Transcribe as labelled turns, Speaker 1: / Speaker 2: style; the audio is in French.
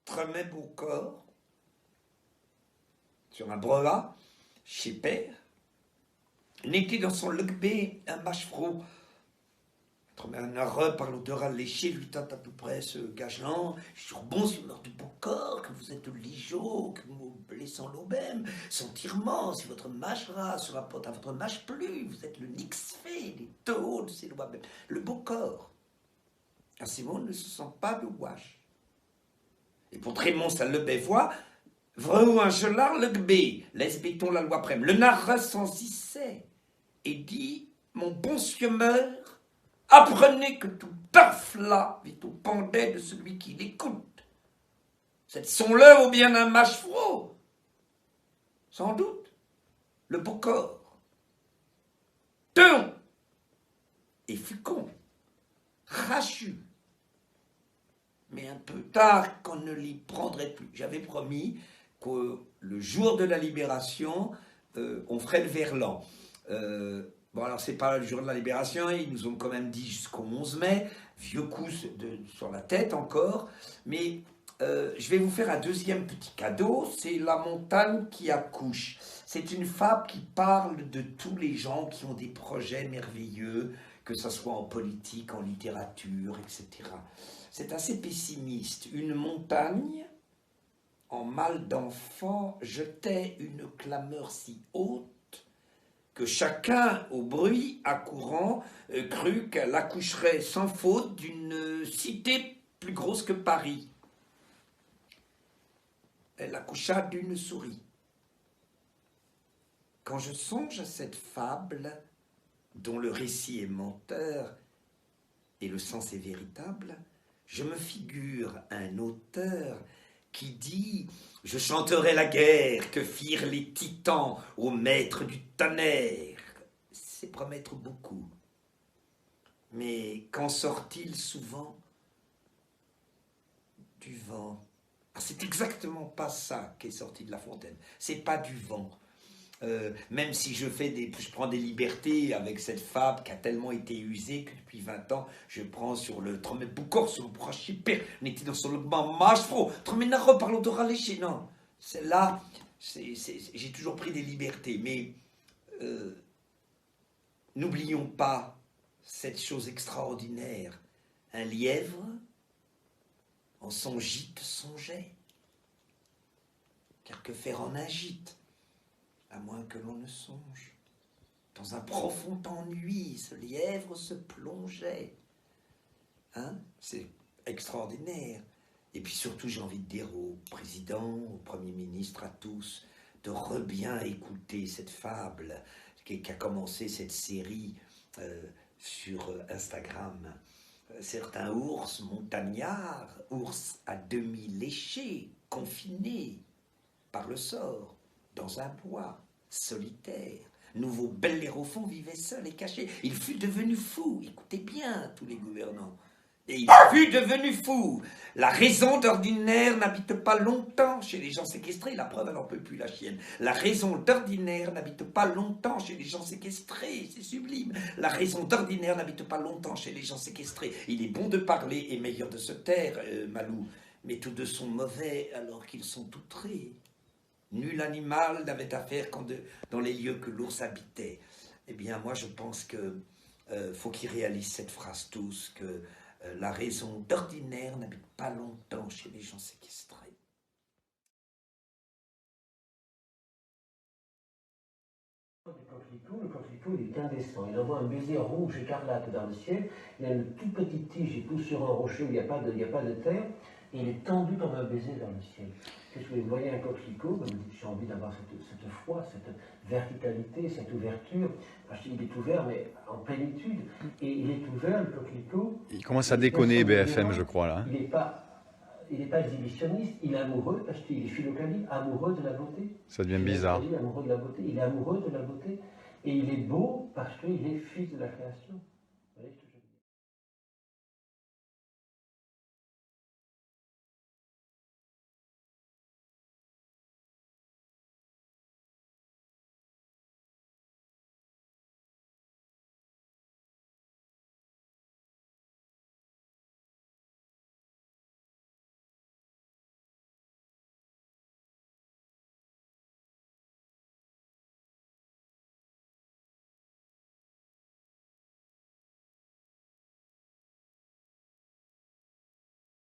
Speaker 1: Tremet Beaucorps, sur un brevat, chez Père, n'était dans son lugbe un mâche-fro. Un heureux par l'odeur alléchée, lui tente à peu près ce gage-là. Sur bon sur du Beaucorps, que vous êtes ligeot, que vous blessant l'obème, sentirement, si votre mâchera se rapporte à votre mâche plus, vous êtes le nix-fait, les taux de ces lois même. Le Beaucorps, à ces mots, ne se sent pas de wash. Et pour Trémont, ça le bévoit, vrou un gelard le gbé, laisse béton la loi prème. Le narra sensissait et dit, mon bon siemeur, apprenez que tout bœuf là vit au pendet de celui qui l'écoute. Cette son-le ou bien un mâche-fro, sans doute, le Beaucorps. Théon et Fucon, rachu, mais un peu tard qu'on ne l'y prendrait plus. J'avais promis que le jour de la libération, on ferait le Verlan. Bon, alors c'est pas le jour de la libération, ils nous ont quand même dit jusqu'au 11 mai, vieux coup sur la tête encore, mais je vais vous faire un deuxième petit cadeau, c'est La montagne qui accouche. C'est une fable qui parle de tous les gens qui ont des projets merveilleux, que ce soit en politique, en littérature, etc. C'est assez pessimiste. Une montagne, en mal d'enfant, jetait une clameur si haute que chacun, au bruit accourant, crut qu'elle accoucherait sans faute d'une cité plus grosse que Paris. Elle accoucha d'une souris. Quand je songe à cette fable, dont le récit est menteur et le sens est véritable, je me figure un auteur qui dit « Je chanterai la guerre que firent les titans aux maîtres du tonnerre ». C'est promettre beaucoup. Mais qu'en sort-il souvent? Du vent. C'est exactement pas ça qui est sorti de La Fontaine. C'est pas du vent. Même si je prends des libertés avec cette fable qui a tellement été usée que depuis 20 ans, je prends sur le Tremet Beaucorps, sur le proche père, on était dans son logement mâche-fro, Tremet Naro par l'odeur léché. Non, celle-là, j'ai toujours pris des libertés, mais n'oublions pas cette chose extraordinaire. Un lièvre, en son gîte, songeait. Car que faire en un gîte? À moins que l'on ne songe. Dans un profond ennui, ce lièvre se plongeait. Hein? C'est extraordinaire. Et puis surtout, j'ai envie de dire au président, au Premier ministre, à tous, de bien écouter cette fable qui a commencé cette série sur Instagram. Certains ours montagnards, ours à demi léchés, confinés par le sort, dans un bois solitaire. Nouveau Bellérophon vivait seul et caché. Il fut devenu fou. Écoutez bien, tous les gouvernants. Et il fut devenu fou. La raison d'ordinaire n'habite pas longtemps chez les gens séquestrés. La preuve, elle n'en peut plus, la chienne. La raison d'ordinaire n'habite pas longtemps chez les gens séquestrés. C'est sublime. La raison d'ordinaire n'habite pas longtemps chez les gens séquestrés. Il est bon de parler et meilleur de se taire, Malou. Mais tous deux sont mauvais alors qu'ils sont outrés. Nul animal n'avait affaire dans les lieux que l'ours habitait. Eh bien, moi, je pense que faut qu'ils réalisent cette phrase tous, que la raison d'ordinaire n'habite pas longtemps chez les gens séquestrés.
Speaker 2: Le coquelicot, il est indécent. Il envoie un baiser rouge écarlate dans le ciel. Il a une toute petite tige, il pousse sur un rocher où il n'y a pas de terre. Et il est tendu comme un baiser dans le ciel. Qu'est-ce que vous voyez un coquelicot? Vous dites, j'ai envie d'avoir cette foi, cette verticalité, cette ouverture. Il est ouvert, mais en plénitude. Et il est ouvert, le coquelicot.
Speaker 3: Il commence à déconner, BFM, je crois, là.
Speaker 2: Il n'est pas exhibitionniste, il est amoureux, parce qu'il est philocalide, amoureux de la beauté.
Speaker 3: Ça devient bizarre.
Speaker 2: Amoureux de la beauté, il est amoureux de la beauté. Et il est beau parce qu'il est fils de la création.